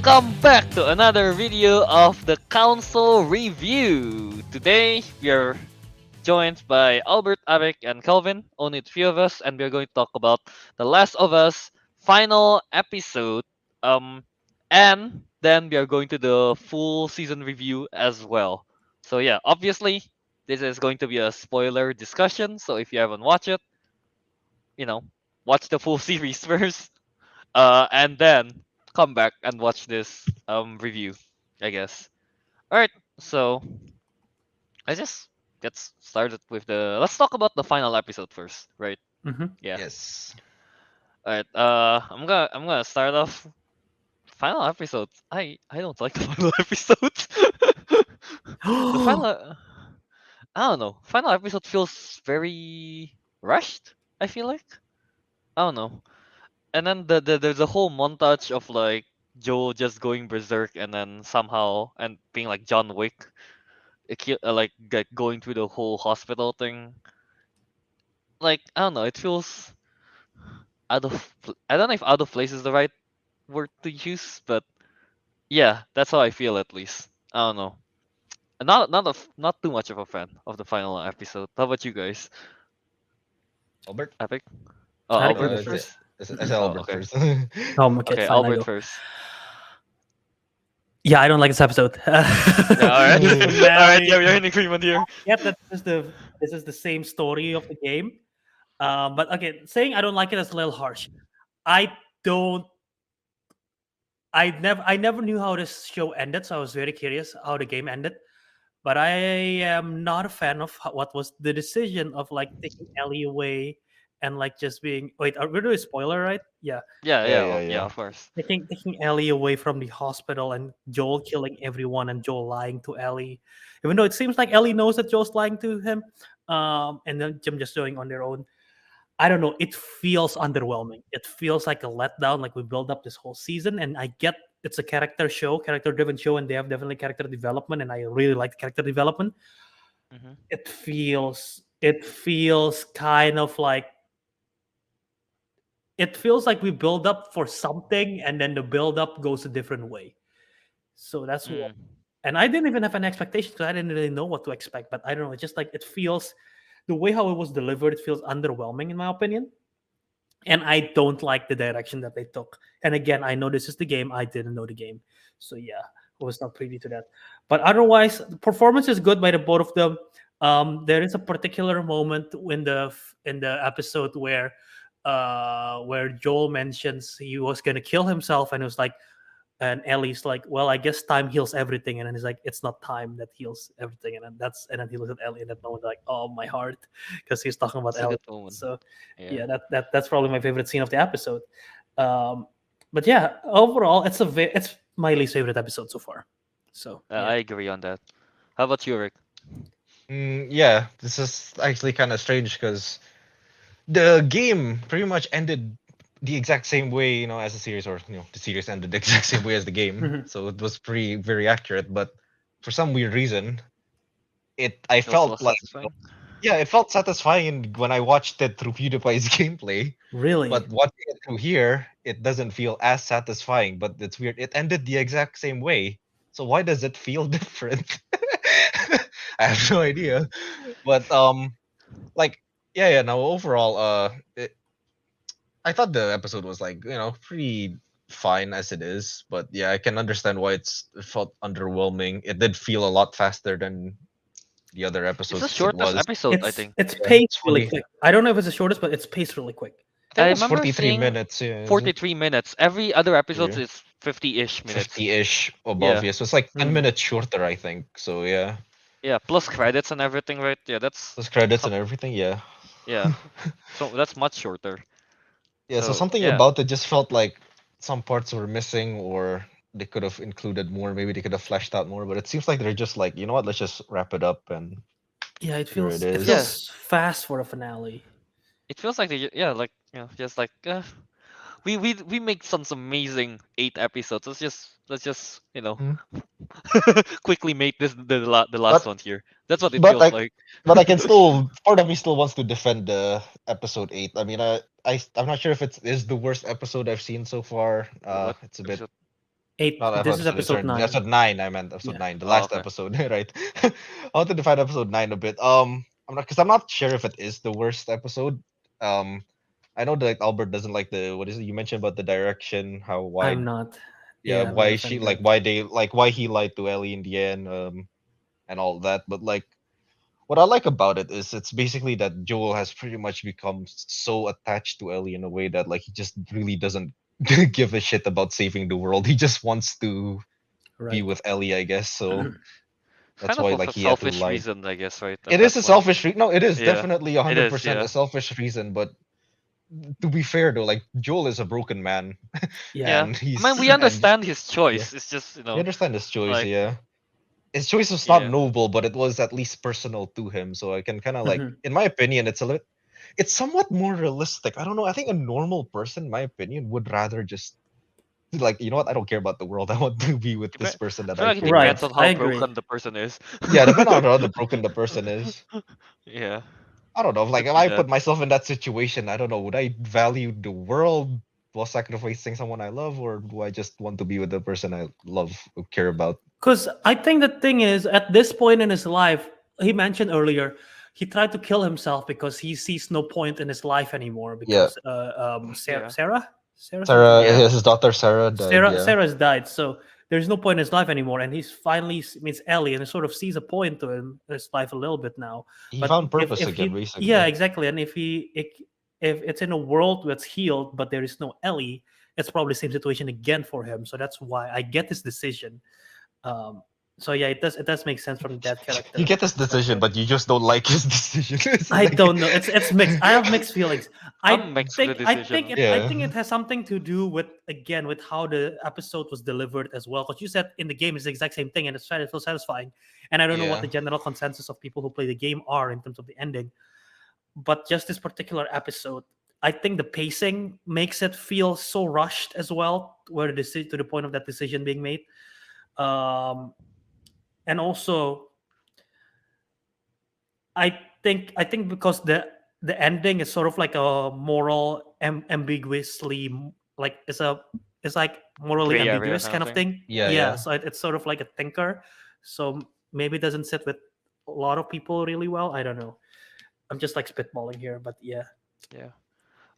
Welcome back to another video of the Council Review. Today we are joined by Albert, Ariq, and Kelvin. Only the few of us, and we are going to talk about The Last of Us final episode. And then we are going to the full season review as well. So yeah, obviously this is going to be a spoiler discussion. So if you haven't watched it, you know, watch the full series first. And then come back and watch this review, I guess. All right, so I just get started with the. Let's talk about the final episode first, right? Mm-hmm. Yeah. Yes. All right. I'm gonna start off. Final episode. I don't like the final episode. The final. I don't know. Final episode feels very rushed. I feel like. I don't know. And then there's a whole montage of like Joel just going berserk and then somehow and being like John Wick, like going through the whole hospital thing. Like I don't know, it feels I don't know if out of place is the right word to use, but yeah, that's how I feel at least. I don't know. Not too much of a fan of the final episode. How about you guys? Albert? Epic. Oh, Ariq, you Albert go I said, first. first. I said Oh, Albert okay. first. Okay, it's Okay, fine. I Albert go. first. Yeah, I don't like this episode. Yeah, all right. The All right. finale. Yeah, we're in agreement here. Yeah, that this is the same story of the game. But again, saying I don't like it is a little harsh. I don't. I never knew how this show ended, so I was very curious how the game ended. But I am not a fan of what was the decision of like taking Ellie away and like just being. Wait, are we doing a spoiler, right? Yeah, Yeah, Yeah, yeah, yeah, yeah, yeah. of course. taking Ellie away from the hospital and Joel killing everyone and Joel lying to Ellie, even though it seems like Ellie knows that Joel's lying to him, and then Jim just doing on their own. I don't know. It feels underwhelming. It feels like a letdown. Like we build up this whole season, and I get it's a character-driven show, and they have definitely character development, and I really like the character development. Hmm. It feels kind of like it feels like we build up for something, and then the build up goes a different way. So that's what. Mm. And I didn't even have an expectation because I didn't really know what to expect. But I don't know. It's just like it feels the way how it was delivered. It feels underwhelming in my opinion, and I don't like the direction that they took. And again, I know this is the game. I didn't know the game, so yeah, I was not privy to that. But otherwise, the performance is good by the both of them. There is a particular moment in the episode where Joel mentions he was gonna kill himself, and it was like, and Ellie's like, "Well, I guess time heals everything," and then he's like, "It's not time that heals everything," and then he looks at Ellie, and that moment like, "Oh, my heart," because he's talking about It's a Ellie. good moment. So Yeah. yeah, that's probably my favorite scene of the episode. Um, but yeah, overall, it's my least favorite episode so far. So yeah, I agree on that. How about you, Rick? Yeah, this is actually kind of strange because the game pretty much ended the exact same way, as the series, or the series ended the exact same way as the game. Mhm. So it was pretty very accurate. But for some weird reason, I Feels felt less like, satisfying. yeah, it felt satisfying when I watched it through PewDiePie's gameplay. Really, But watching it through here, it doesn't feel as satisfying. But it's weird. It ended the exact same way. So why does it feel different? I have no idea. But like yeah. Now overall, I thought the episode was like pretty fine as it is. But yeah, I can understand why it felt underwhelming. It did feel a lot faster than the other It's the episodes it shortest was. episode, I think. it's Yeah, paced really quick. I don't know if it's the shortest, but it's paced really quick. I think I it was remember 43 seeing minutes. Yeah, is it? 43 minutes. Every other episode Yeah. is 50-ish minutes. 50-ish above. Yeah. Yeah, so it's like 10 Mhm. minutes shorter, I think. So yeah, Yeah, plus credits and everything, right? Yeah, that's those credits how, and everything. Yeah. yeah. So that's much shorter. Yeah, so So, something yeah. about it just felt like some parts were missing, or they could have included more. Maybe they could have fleshed out more. But it seems like they're just like, you know what? Let's just wrap it up, and Yeah, it here it feels it Yeah, is. feels fast for a finale. it feels like yeah, like, just like we make some amazing 8 episodes. Let's just Hmm. quickly make this the last But one here. That's what it but feels I like. but I can still, part of me still wants to defend the episode 8. I mean, I'm not sure if it's is the worst episode I've seen so far. What It's a bit episode? 8. Not This is episode, episode sorry, 9. episode 9. I meant episode Yeah. 9, the Oh, last okay. episode, right? I want to define episode 9 a bit. I'm not sure if it is the worst episode. Um, I know that Albert doesn't like the what is it you mentioned about the direction, how I'm wide, not. yeah, Yeah, I'm not why a fan she of like that. why they like why he lied to Ellie in the end, and all that. But like, what I like about it is it's basically that Joel has pretty much become so attached to Ellie in a way that like he just really doesn't give a shit about saving the world. He just wants to be Right. with Ellie, I guess. So that's Kind of why of like a he had to selfish lie. reason, I guess, right? At It that is a point. selfish no, it is Yeah, definitely it is. 100% Yeah, a selfish reason, but to be fair though, like Joel is a broken man Yeah. yeah. and I mean, he's we and understand his yeah, choice. It's just we understand his choice, like yeah. His choice was not yeah, noble, but it was at least personal to him. So I can kind of like, Mhm. in my opinion, it's somewhat more realistic. I don't know. I think a normal person, in my opinion, would rather just like, you know what? I don't care about the world. I want to be with this person I that feel I like it care Right. about. depends on I how agree. broken the person is. Yeah, depending on how the broken the person is. Yeah, I don't know. Like could if be I that. put myself in that situation, I don't know. Would I value the world while sacrificing someone I love, or do I just want to be with the person I love or care about? Because I think the thing is, at this point in his life, he mentioned earlier, he tried to kill himself because he sees no point in his life anymore. Yeah, Because Yeah, Sarah something, Sarah, yeah. his daughter Sarah died. Yeah, Sarah's died, so there's no point in his life anymore, and he's finally meets Ellie, and he sort of sees a point to his life a little bit now. he But found purpose if again, he, yeah, basically. exactly, and if it's in a world that's healed, but there is no Ellie, it's probably the same situation again for him. So that's why I get this decision. Um, so yeah, it does make sense from that You character get this decision, perspective. but you just don't like his decision. It's I like, don't know. It's mixed. I have mixed feelings. I I'm mixed with the think I think decision. it I yeah, think it has something to do with, again, with how the episode was delivered as well. Because you said in the game it's the exact same thing and it feels satisfying. And I don't know what yeah. the general consensus of people who play the game are in terms of the ending. But just this particular episode, I think the pacing makes it feel so rushed as well, where to the point of that decision being made. Um, and also I think because the ending is sort of like a moral ambiguously like it's like morally Gray area ambiguous kind of kind of thing. thing. Yeah, Yeah, yeah. so it's sort of like a thinker. So maybe it doesn't sit with a lot of people really well. I don't know. I'm just like spitballing here, but yeah. Yeah,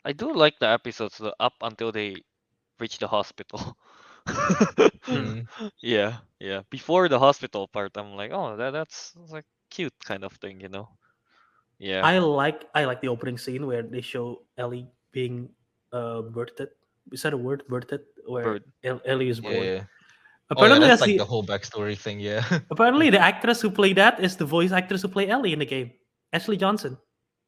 I do like the episodes up until they reach the hospital. Hmm. Mm. Yeah, yeah. Before the hospital part, I'm like, oh, that's like cute kind of thing, you know? Yeah, I like the opening scene where they show Ellie being birthed. Is that a word? Birthed, where bird. Ellie is Yeah, born. yeah. Oh yeah, Apparently, that's that's like the the whole backstory thing. Yeah. apparently the actress who played that is the voice actress who play Ellie in the game, Ashley Johnson.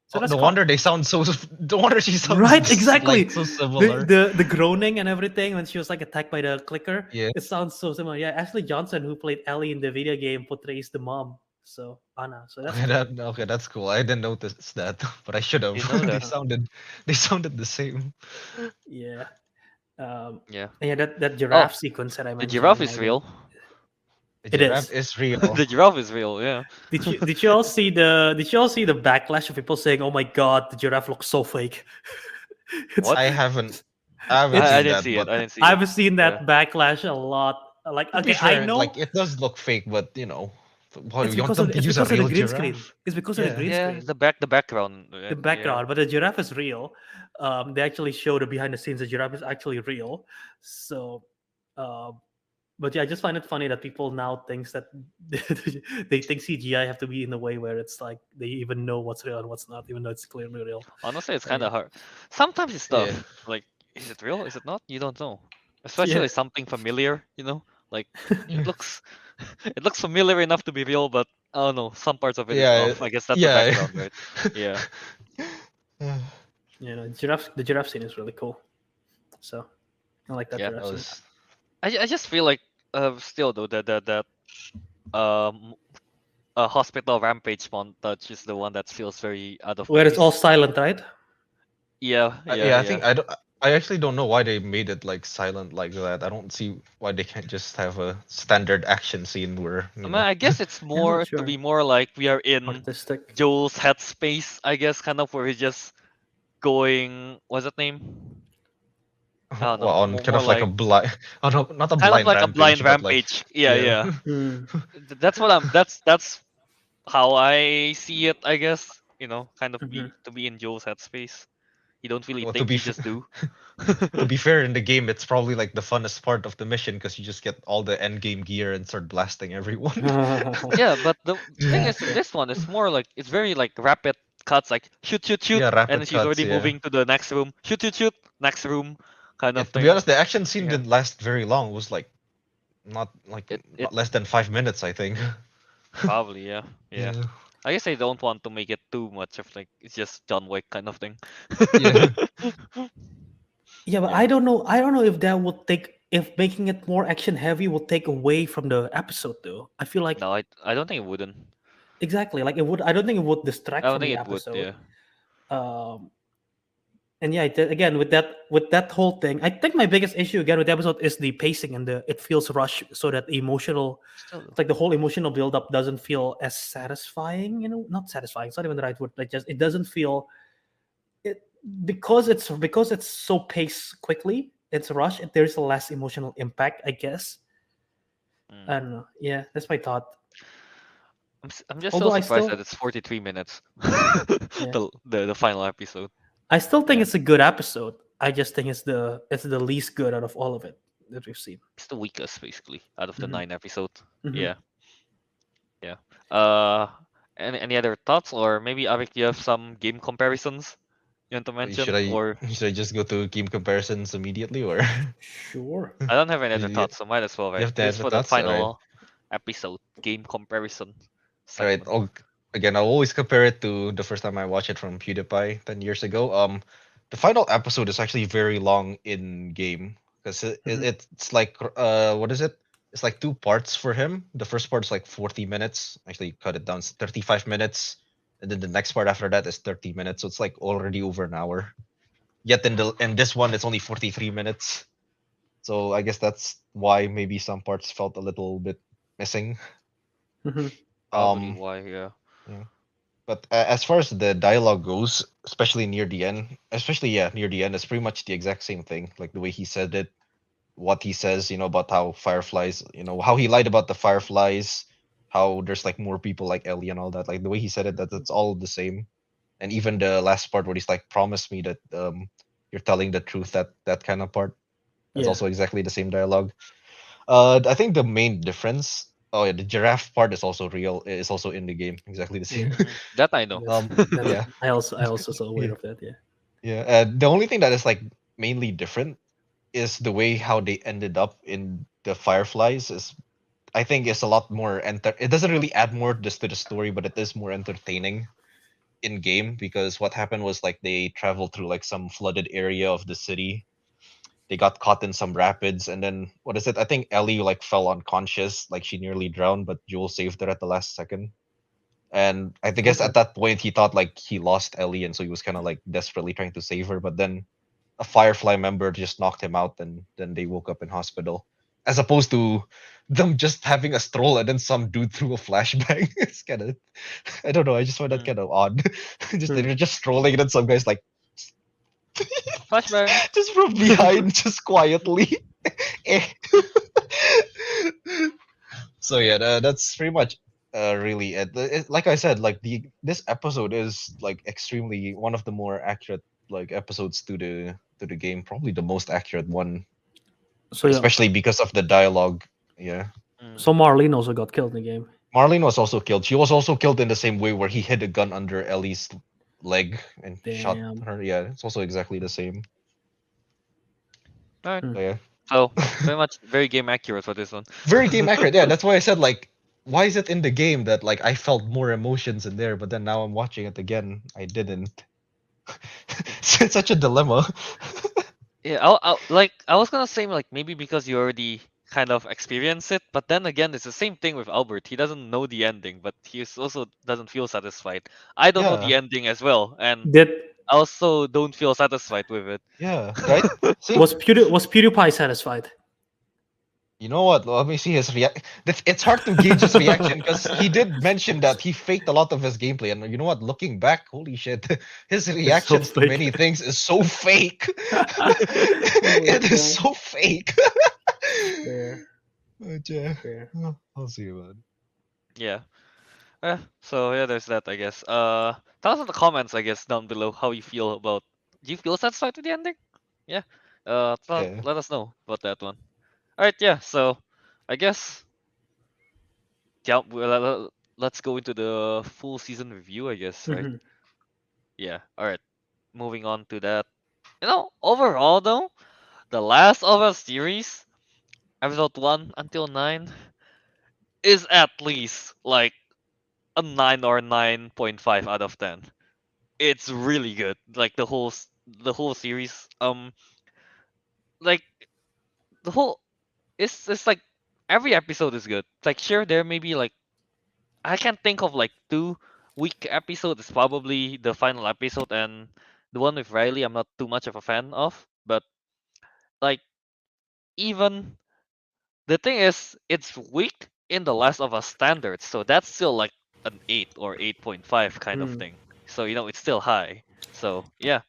So Oh, that's no called wonder they sound so. No wonder she sounds right, just like exactly. so The, similar. the groaning and everything when she was like attacked by the clicker, Yeah. it sounds so similar. Yeah, Ashley Johnson, who played Ellie in the video game, portrays the mom. So Anna. So that's Okay, cool. okay, that's cool. I didn't notice that, but I should have. You know they that. Uh, sounded the same. yeah. Yeah. And yeah, that Oh, giraffe sequence that I the mentioned giraffe a is minute ago. real. The It giraffe is. is real. The giraffe is real. Yeah. Did you all see the backlash of people saying, "Oh my god, the giraffe looks so fake"? it's What? I haven't it's I seen didn't that, see it. but I didn't see it. I've seen Yeah. that backlash a lot. Like, to be okay, I fair, like know it does look fake, but you know, why it's you want because of them the, to it's use a because of the real green screen. giraffe? It's because of the Yeah. green Yeah, screen, the background. the Yeah. background. But the giraffe is real. They actually show the behind the scenes. The giraffe is actually real. So, um, but yeah, I just find it funny that people now thinks that they think CGI have to be in a way where it's like they even know what's real and what's not, even though it's clearly real. Honestly, it's So kind yeah, of hard. Sometimes it's Yeah. tough. Like, is it real? Is it not? You don't know. yeah, Especially something familiar, you know? Like it Yeah. looks it looks familiar enough to be real, but I don't know, some parts of it is Yeah. off. I guess that's the Yeah. background, right? Yeah. the giraffe scene is really cool. So I like that Yeah. That giraffe scene. was I just feel like still though that um hospital rampage montage is the one that feels very out of Where it's all place. silent, right? Yeah, yeah, yeah. I yeah. think I actually don't know why they made it like silent like that. I don't see why they can't just have a standard action scene where I mean, I guess it's I'm not more to sure. be more like we are in Artistic. Joel's headspace, I guess, kind of where he's just going. What's that name? I don't Well, know, on kind more of like a like blind, oh no, not a kind of blind like a blind rampage, but like, rampage. Yeah, yeah, yeah. Mm. That's what I'm. That's how I see it. I guess kind of Mhm. be in Joe's headspace. You don't really well, think, you just do. to be fair, in the game, it's probably like the funnest part of the mission because you just get all the end game gear and start blasting everyone. Yeah, but the thing Yeah. is, in this one, it's more like it's very like rapid cuts, like shoot, shoot, shoot, Yeah, and then rapid she's cuts. already Yeah. moving to the next room. Shoot, shoot, shoot, next room, kind Yeah. of To be thing. honest, the action scene Yeah, didn't last very long. It was like it not less than 5 minutes, I think. probably, yeah, yeah. Yeah. I guess I don't want to make it too much of like it's just John Wick kind of thing. Yeah. Yeah, but Yeah. I don't know. I don't know if that would take if making it more action heavy will take away from the episode though. I feel like No, I don't think it wouldn't. exactly like it would. I don't think it would I distract don't from think the it would. episode. Yeah. Um, and yeah, again with that whole thing, I think my biggest issue again with the episode is the pacing and the it feels rushed, so that emotional, Still, like the whole emotional build up doesn't feel as satisfying. You know, not satisfying. It's not even the right word. Like just it doesn't feel it because it's so paced quickly. It's rushed. There's less emotional impact, I guess. mm. I don't know. Yeah, that's my thought. I'm just so Although surprised that it's 43 minutes. yeah, The final episode. I still think Yeah. it's a good episode. I just think it's the least good out of all of it that we've seen. It's the weakest basically out of the Hmm 9 episodes. hmm Yeah. Yeah. Uh, any other thoughts, or maybe Arik, you have some game comparisons you want to Should mention, I or should I just go to game comparisons immediately, or Sure. I don't have any other you thoughts, so might as well, right? have the This is other for the thoughts? All right. final episode game comparison All right. segment. Again, I'll always compare it to the first time I watched it from PewDiePie 10 years ago. The final episode is actually very long in game because Mhm. it's like what is it? It's like two parts for him. The first part is like 40 minutes. Actually, cut it down. It's 35 minutes, and then the next part after that is 30 minutes. So it's like already over an hour. Yet in this one, it's only 43 minutes. So I guess that's why maybe some parts felt a little bit missing. Mhm. Probably Um, why, yeah. yeah. But as far as the dialogue goes, especially near the end, especially yeah, near the end, it's pretty much the exact same thing. Like the way he said it, what he says, about how fireflies, how he lied about the fireflies, how there's like more people like Ellie and all that. Like the way he said it, that's all the same. And even the last part where he's like, "Promise me that you're telling the truth." That kind of part. That's Yeah. also exactly the same dialogue. I think the main difference. Oh yeah, the giraffe part is also real. Is also in the game. Exactly the same. Yeah. That I know. That's Yeah. I also saw aware Yeah. of that. Yeah. Yeah. The only thing that is like mainly different is the way how they ended up in the fireflies. Is I think it's a lot more it doesn't really add more just to the story, but it is more entertaining in game because what happened was like they traveled through like some flooded area of the city. They got caught in some rapids, and then what is it? I think Ellie like fell unconscious, like she nearly drowned, but Joel saved her at the last second. And I guess Okay. at that point he thought like he lost Ellie, and so he was kind of like desperately trying to save her. But then a Firefly member just knocked him out, and then they woke up in hospital. As opposed to them just having a stroll and then some dude threw a flashbang. It's kind of, I don't know. I just find that Mm. kind of odd. Just Hmm. they're just strolling, and then some guys like Flashbang. just from behind, just quietly. Eh. So yeah, that's pretty much really it. Like I said, like this episode is like extremely one of the more accurate like episodes to the game, probably the most accurate one, So but yeah. especially because of the dialogue. Yeah, Mm. So Marlene also got killed in the game. Marlene was also killed. She was also killed in the same way where he hid a gun under Ellie's leg and shot Damn. her. Yeah, it's also exactly the same. All right. Hmm. So yeah, So pretty much very game accurate for this one. very game accurate. Yeah, that's why I said like, why is it in the game that like I felt more emotions in there, but then now I'm watching it again, I didn't. It's such a dilemma. Yeah, I was gonna say like maybe because you already kind of experience it, but then again it's the same thing with Albert. He doesn't know the ending, but also doesn't feel satisfied. I don't know the Yeah, ending as well, and Did I also don't feel satisfied with it. yeah, right. See, was PewDiePie satisfied? You know what? Let me see his react. It's hard to gauge his reaction because he did mention that he faked a lot of his gameplay, and you know what? Looking back, holy shit, his It's so reactions to fake. many things is so fake. Oh my It is god. so fake. Fair, But yeah, fair. I'll see about it. Yeah. So yeah, there's that, I guess. Tell us in the comments, I guess, down below how you feel about. Do you feel satisfied with the ending? Yeah. Yeah. Let us know about that one. All right. Yeah. So, I guess yeah. Let's go into the full season review, I guess. Right. Mhm. Yeah. All right. Moving on to that. Overall though, the Last of Us series, episode 1 until 9, is at least like a 9 or 9.5 out of 10. It's really good. Like the whole series. Like the whole it's like every episode is good. Like sure, there may be like I can't think of like two weak episodes. It's probably the final episode and the one with Riley. I'm not too much of a fan of, but like even the thing is, it's weak in the Last of Us standards, so that's still like an 8 or 8.5 kind of Mm. thing. So it's still high. So yeah,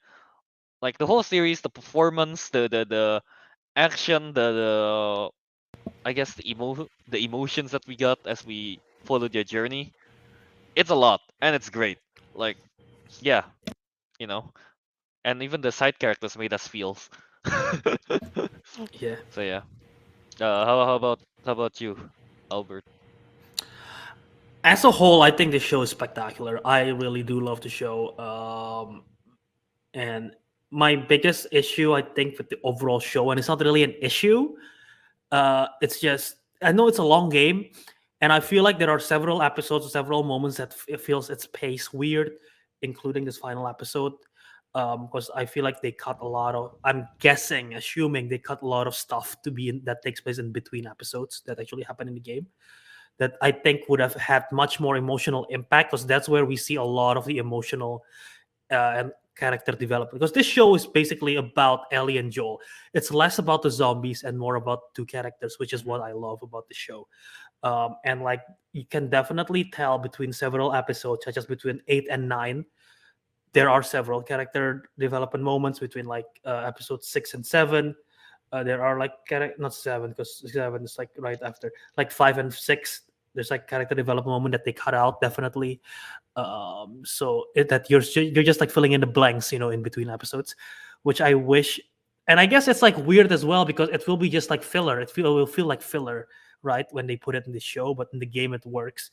like the whole series, the performance, the action, the I guess the emotions that we got as we followed their journey, it's a lot and it's great. Like yeah, you know, and even the side characters made us feel. Yeah. So yeah, how about you, Albert? As a whole, I think the show is spectacular. I really do love the show. And my biggest issue, I think, with the overall show, and it's not really an issue. It's just I know it's a long game, and I feel like there are several episodes, several moments that it feels its pace weird, including this final episode. Because I feel like they cut a lot of. I'm guessing, assuming they cut a lot of stuff to be in, that takes place in between episodes that actually happen in the game. That I think would have had much more emotional impact because that's where we see a lot of the emotional and character development. Because this show is basically about Ellie and Joel. It's less about the zombies and more about two characters, which is Hmm. what I love about the show. And like you can definitely tell between several episodes, such as between 8 and 9, there are several character development moments between like episode 6 and 7. There are like not 7 because 7 is like right after like 5 and 6. There's like character development moment that they cut out definitely. So that you're just like filling in the blanks, in between episodes, which I wish. And I guess it's like weird as well because it will be just like filler. It will feel like filler, right, when they put it in the show, but in the game it works.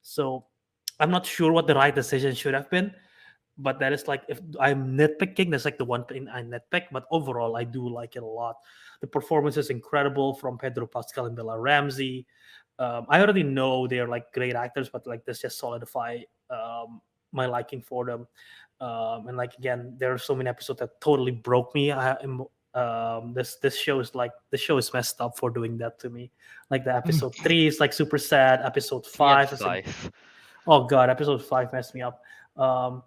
So I'm not sure what the right decision should have been, but that is like if I'm nitpicking, that's like the one thing I nitpick. But overall, I do like it a lot. The performance is incredible from Pedro Pascal and Bella Ramsey. I already know they're like great actors, but like this just solidify my liking for them. And like again, there are so many episodes that totally broke me. This show is like the show is messed up for doing that to me. Like the episode 3 is like super sad. Episode Three and five is five. oh god, episode 5 messed me up. Um,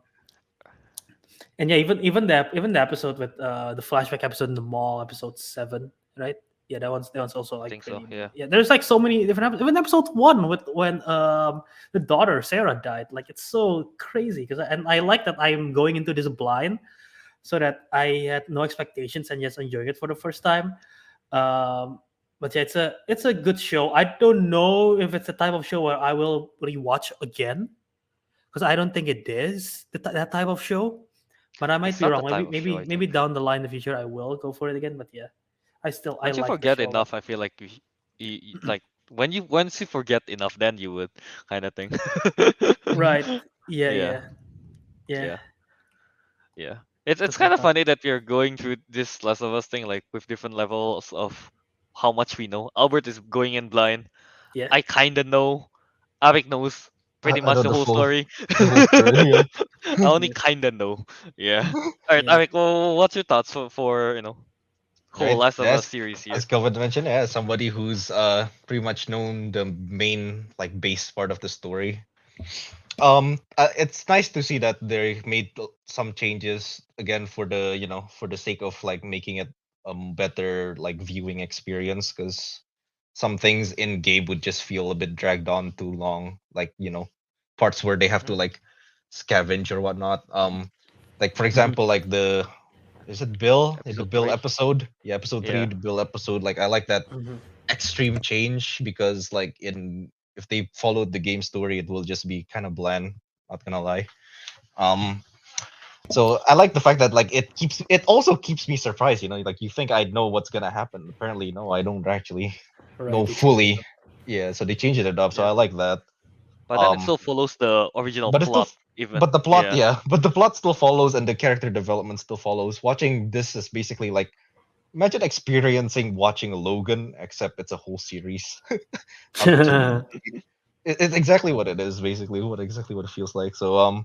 and yeah, even the episode with the flashback episode in the mall, episode 7, right? Yeah, that one's also like Think so. pretty. Yeah. Yeah, there's like so many different even episode 1 with when the daughter Sarah died. Like it's so crazy because and I like that I'm going into this blind, so that I had no expectations and just enjoying it for the first time. But yeah, it's a good show. I don't know if it's the type of show where I will rewatch again because I don't think it is that type of show. But I might It's be not the wrong. type Maybe of show, maybe I maybe think. down the line in the future I will go for it again. But yeah, I Once you like the forget show a lot. enough, I feel like like once you forget enough, then you would kind of thing. Right. Yeah. Yeah. Yeah. Yeah. Yeah. Yeah. It's That's my kind of thought. funny that we're going through this Last of Us thing like with different levels of how much we know. Albert is going in blind. Yeah. I kind of know. Arik knows pretty I much know the whole story. the full story. Yeah. I only Yeah. kind of know. Yeah. All right, Yeah. Arik. Well, what's your thoughts for whole Right. Last of Us Yes. series here? As Kelvin mentioned, yeah, somebody who's pretty much known the main like base part of the story. It's nice to see that they made some changes again for the for the sake of like making it better like viewing experience because some things in game would just feel a bit dragged on too long, like parts where they have to Mhm. like scavenge or whatnot. Like for Mhm. example, like the is it Bill in the Episode Bill 3. episode? Yeah, episode three, Yeah. the Bill episode. Like I like that Mhm. extreme change because like in if they followed the game story, it will just be kind of bland. Not gonna lie. Um, so I like the fact that like it also keeps me surprised. Like you think I know what's gonna happen. Apparently, no, I don't actually Right. know They changed it fully. up. Yeah, so they changed it up. So Yeah. I like that. But then it Um, still follows the original but it still, plot, even. but the plot, Yeah. yeah, but the plot still follows and the character development still follows. Watching this is basically like imagine experiencing watching Logan, except it's a whole series up to. It's exactly what it is, basically. What it feels like. So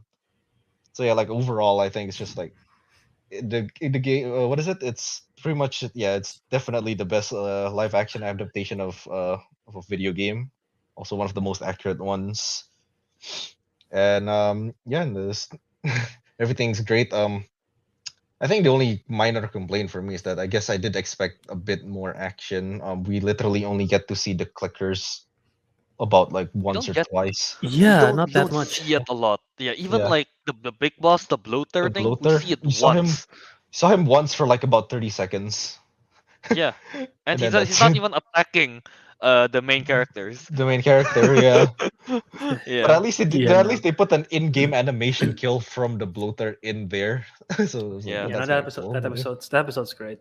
yeah, like overall, I think it's just like the game. What is it? It's pretty much yeah. It's definitely the best live action adaptation of a video game. Also one of the most accurate ones. And yeah, and this everything's great. I think the only minor complaint for me is that I guess I did expect a bit more action. We literally only get to see the clickers about like You once don't or get twice. you Yeah, don't not you that don't much. see it a lot. Yeah, even Yeah, like the big boss, the bloater the thing, we bloater. see it You once. saw him once for like about 30 seconds, Yeah. And and then he's that's not it. even attacking the main characters. The main character. Yeah, but Yeah. at least Yeah, at no. least they put an in-game animation kill from the bloater in there. So Yeah. Yeah, no, that's that kind of episode, cool. that episode's that episode's great.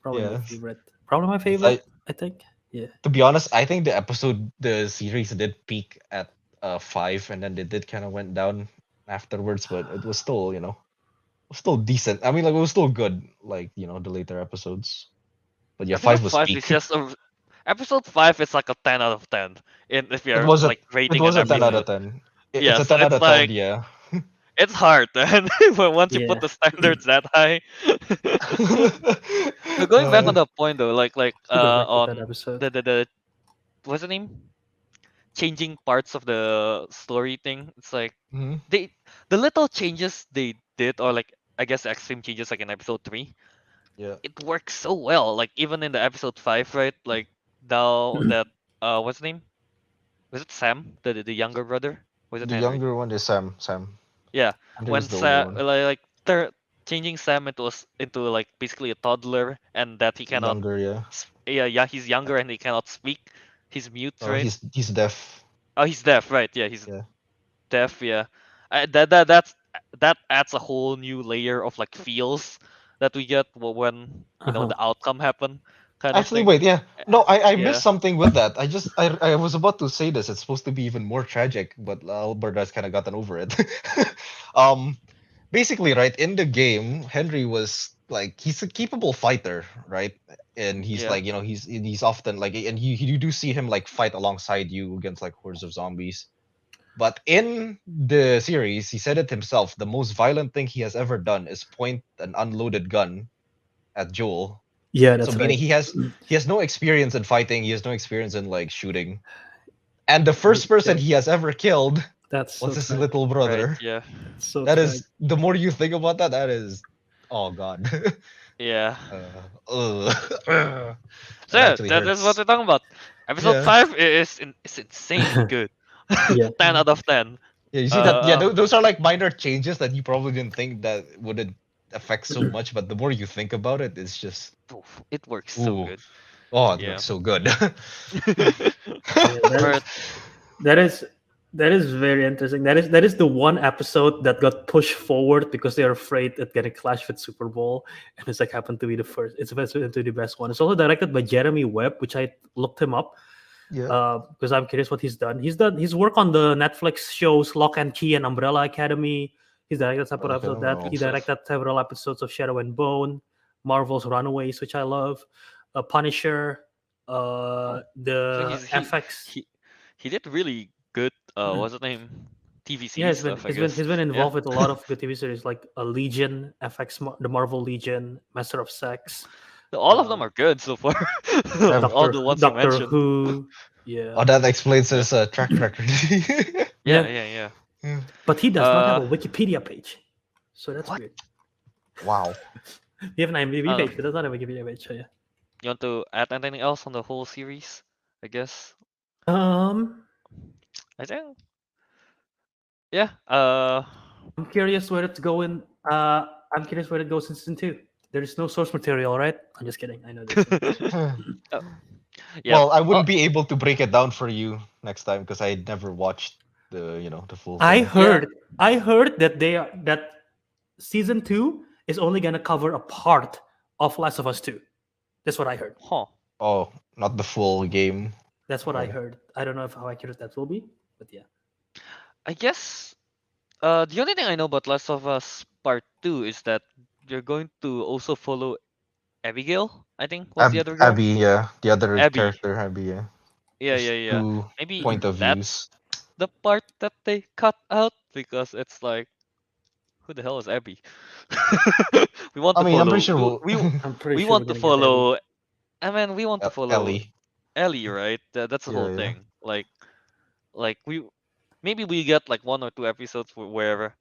Probably my Yeah. favorite. Probably my I favorite, I think. Yeah. To be honest, I think the series did peak at 5, and then they did kind of went down afterwards, but it was still was still decent. I mean, like it was still good, like the later episodes. But yeah, Episode 5 was 5 is peak. just episode 5 is like a 10 out of 10 in if It you're was a like it rating was an a 10 out episode. of 10. It's Yeah, a so 10 out it's of 10, like yeah. it's hard then but once you Yeah. put the standards that high. But going back on uh, the point though, like Who directed that on episode? the what's the name? Changing parts of the story thing. It's like mhm, they the little changes they did, or like I guess extreme changes like in episode 3, yeah. it works so well. Like even in the episode 5, right? Like now that what's the name? Was it Sam, the younger brother? Was it The Henry? younger one is Sam. Yeah, Henry when was the older Sam one. like they're changing Sam into into like basically a toddler, and that he cannot. Younger, yeah. Yeah, he's younger and he cannot speak. He's mute, Oh, right? he's deaf. Oh, he's deaf, right? Yeah, he's Yeah. deaf. Yeah, that adds a whole new layer of like feels that we get when Uh-huh. the outcome happen, kind of Actually, thing. wait, yeah. No, I Yeah, missed something with that. I was about to say this. It's supposed to be even more tragic, but Albert has kind of gotten over it. um, Basically, right in the game, Henry was like he's a capable fighter, right? And he's yeah, like he's often like and you do see him like fight alongside you against like hordes of zombies. But in the series, he said it himself. The most violent thing he has ever done is point an unloaded gun at Joel. Yeah, So that's meaning right. he has no experience in fighting. He has no experience in like shooting. And the And first person yeah, he has ever killed that's was so his tragic. little right. brother. Yeah, So That tragic. is the more you think about that, that is oh god. yeah. Ugh. So That yeah, actually that is what hurts. we're talking about. Episode Yeah. 5 is insanely good. Yeah. 10 out of 10. Yeah, you see that? Yeah, Uh, those are like minor changes that you probably didn't think that wouldn't affect so much, but the more you think about it, it's just oof, it works so ooh, good. oh, it Yeah. looks so good. Yeah, But that is that is very interesting. That is the one episode that got pushed forward because they're afraid it gonna clash with Super Bowl, and it's like happened to be the first. It's supposed to be the best one. It's also directed by Jeremy Webb, which I looked him up Yeah. because I'm curious what he's done. He's worked on the Netflix shows Lock and Key and Umbrella Academy. He's directed several Okay, episodes of that. no. He directed several episodes of Shadow and Bone, Marvel's Runaways, which I love, Punisher, oh, so the FX. he did really good what's the name? Yeah, TVC he's been stuff, I he's been guess. he's been Yeah. involved with a lot of good TV series like Legion, FX, the Marvel Legion, Master of Sex, So all of them are good so far. All the ones you Doctor mentioned. Who. Yeah, Oh, that explains Yeah. his track record. Yeah, yeah, yeah, Yeah. but he yeah. does not have a Wikipedia page, so that's What? weird. Wow. We have an IMDb Uh, page, but does not have a Wikipedia page. So yeah. you want to add anything else on the whole series? I guess. Um, I think. Yeah. I'm curious where it's going. I'm curious where it goes in season 2. There is no source material, right? I'm just kidding. I know there's source material. Oh, yep. Well, I Oh, wouldn't be able to break it down for you next time because I never watched the full I thing. yeah. heard I heard that season 2 is only gonna cover a part of Last of Us 2. That's what I heard. Huh. Oh, not the full game. That's what I Oh. heard. I don't know if how accurate that will be, but yeah. I guess. The only thing I know about Last of Us Part Two is that you're going to also follow Abigail. I think was the other girl. Abby, yeah, the other Abby. character, Abby, yeah. Yeah, There's yeah, yeah. two Maybe point of views. that's the part that they cut out because it's like, who the hell is Abby? we want I to mean, I'm pretty follow. sure we'll I'm pretty We sure we're want to gonna get Ellie. follow. I mean, we want to follow Ellie. Ellie, right? That's the Yeah, whole yeah. thing. Like we maybe we get like 1 or 2 episodes where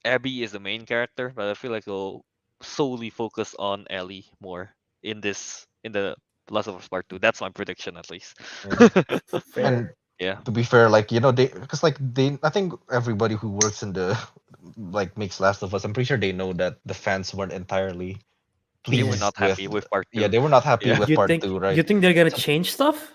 Abby is the main character, but I feel like we'll solely focus on Ellie more in the Last of Us Part Two. That's my prediction, at least. Yeah. And Fair. Yeah. to be fair, like they, because like I think everybody who works in the like makes Last of Us, I'm pretty sure they know that the fans weren't entirely They were pleased not with. happy with Part Yeah, Two. they were not happy Yeah. with You part think two, you right? think they're gonna So change stuff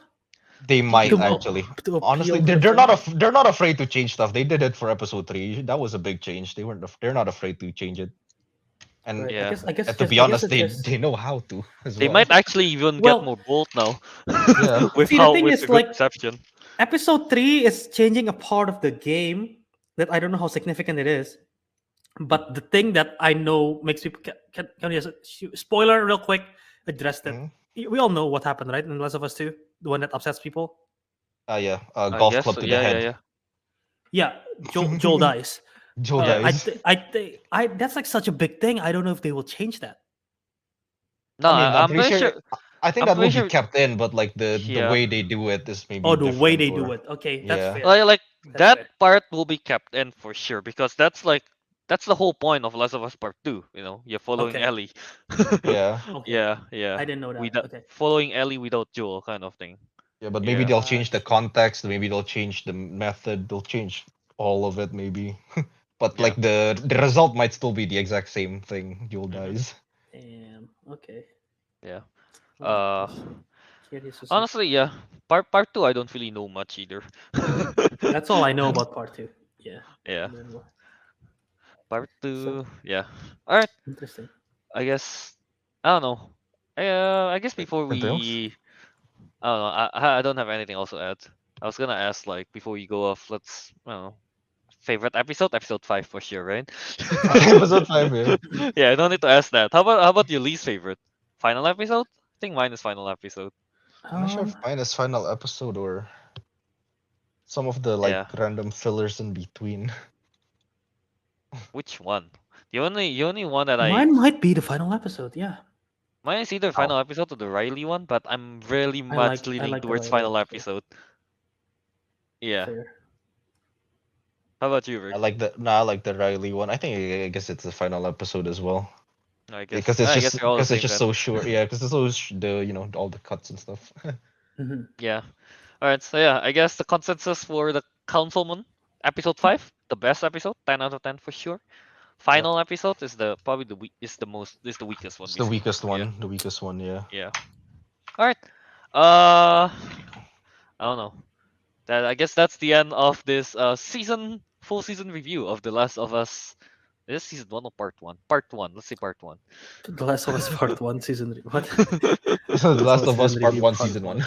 they They might might. actually. to Honestly, appeal to the they're not fans? they're not afraid to change stuff. They did it for episode 3. That was a big change. They're not afraid to change it. And Right. Yeah. to be I guess honest, it's just they know how to as They well. might actually even get well. more bold now Yeah. with See, the how thing with the is, good like, reception. episode 3 is changing a part of the game that I don't know how significant it is. But the thing that I know makes people can you just spoiler real quick address that. Mhm. We all know what happened, right? In Last of Us 2, the one that upsets people. Yeah. I Golf guess club so. to the Yeah, yeah, head. yeah. Yeah, Joel dies. Joe Yeah. dies. I that's like such a big thing. I don't know if they will change that. No, I mean, I'm I'm pretty pretty sure. sure. I think I'm that will pretty be sure. kept in, but like the Yeah. way they do it is maybe Oh, the way different, they do or it. Okay, that's yeah. fair. Like That's that fair. part will be kept in for sure because that's the whole point of Last of Us Part Two. You're following Okay, Ellie. Yeah. okay. Yeah, yeah. I didn't know that. Without Okay. following Ellie without Joel, kind of thing. Yeah, but maybe Yeah, they'll change the Gotcha. context, maybe they'll change the method, they'll change all of it maybe. But yeah. like the result might still be the exact same thing. Joel Hmm. dies. Damn. Okay. Yeah. Well, Uh, we'll see. Curious to see. honestly, yeah. Part two, I don't really know much either. That's all I know about part 2. Yeah. Yeah. And then Part so two, yeah. All right. interesting. I guess I don't know. I guess before Anything else? we, I don't know. I don't have anything else to add. I was gonna ask like before we go off. I don't know. Favorite episode? Episode 5 for sure, right? Five. Episode 5, yeah. Yeah, I don't need to ask that. How about your least favorite? Final episode? I think mine is final episode. I'm not sure Um, if mine is final episode or some of the like Yeah. random fillers in between. Which one? The only one that mine might be the final episode. Yeah. mine is either Oh. final episode or the Riley one, but I'm really much I leaning like the towards Riley final episode. episode. Yeah. Fair. How about you, Rick? I like the Riley one. I guess it's the final episode as well. Because I guess we're all the same it's just then. so short. Yeah, because it's so the all the cuts and stuff. Hmm. Yeah. All right. So yeah, I guess the consensus for the Councilmen episode 5, the best episode, 10 out of 10 for sure. Yep. Final episode is probably the weakest one It's the basically. weakest Yeah. one. The weakest one, yeah. Yeah. All right. I don't know. I guess that's the end of this full season review of The Last of Us. Is this season 1 or part 1? Part 1. Let's say part 1. The Last of Us Part 1 season 3. What? The Last of Us Season Part review 1 part Season 1.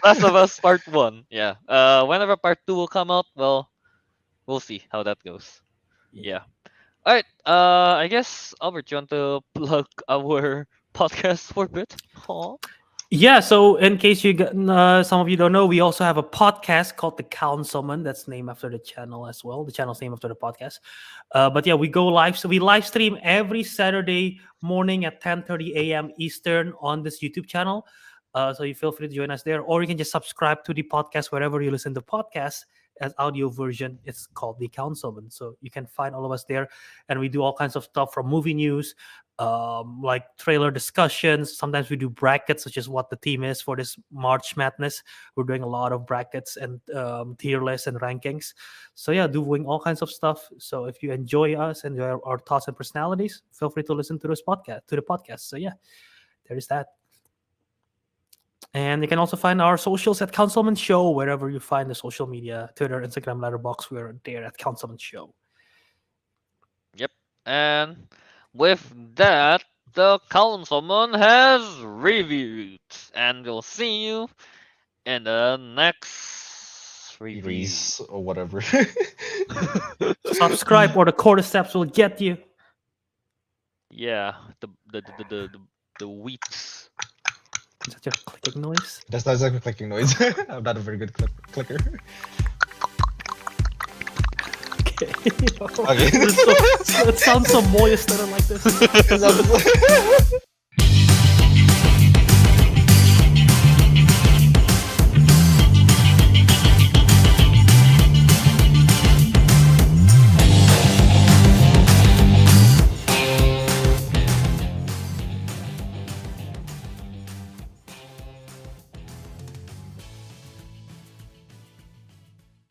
Last of Us Part 1. Yeah. Whenever part 2 will come out, well, we'll see how that goes. Yeah. All right. I guess Albert, you want to plug our podcast for a bit? Aw. Yeah, so in case some of you don't know, we also have a podcast called The Councilmen. That's named after the channel as well. The channel's named after the podcast. But yeah, we go live. So we live stream every Saturday morning at 10:30 a.m. Eastern on this YouTube channel. So you feel free to join us there, or you can just subscribe to the podcast wherever you listen to podcasts. as audio version, it's called The Councilmen. So you can find all of us there, and we do all kinds of stuff from movie news, like trailer discussions. Sometimes we do brackets, such as what the theme is for this March Madness. We're doing a lot of brackets and tier lists and rankings. So yeah, doing all kinds of stuff. So if you enjoy us and our thoughts and personalities, feel free to listen to the podcast. So yeah, there is that. And you can also find our socials at Councilman Show, wherever you find the social media, Twitter, Instagram, Letterboxd. We're there at Councilman Show. Yep. And with that, the Councilman has reviewed. And we'll see you in the next review. Series or whatever. Subscribe or the cordyceps will get you. Yeah, the wheats. Is that your clicking noise? That's not exactly clicking noise. I'm not a very good clicker. Okay. Okay. It sounds so moist. I don't like this.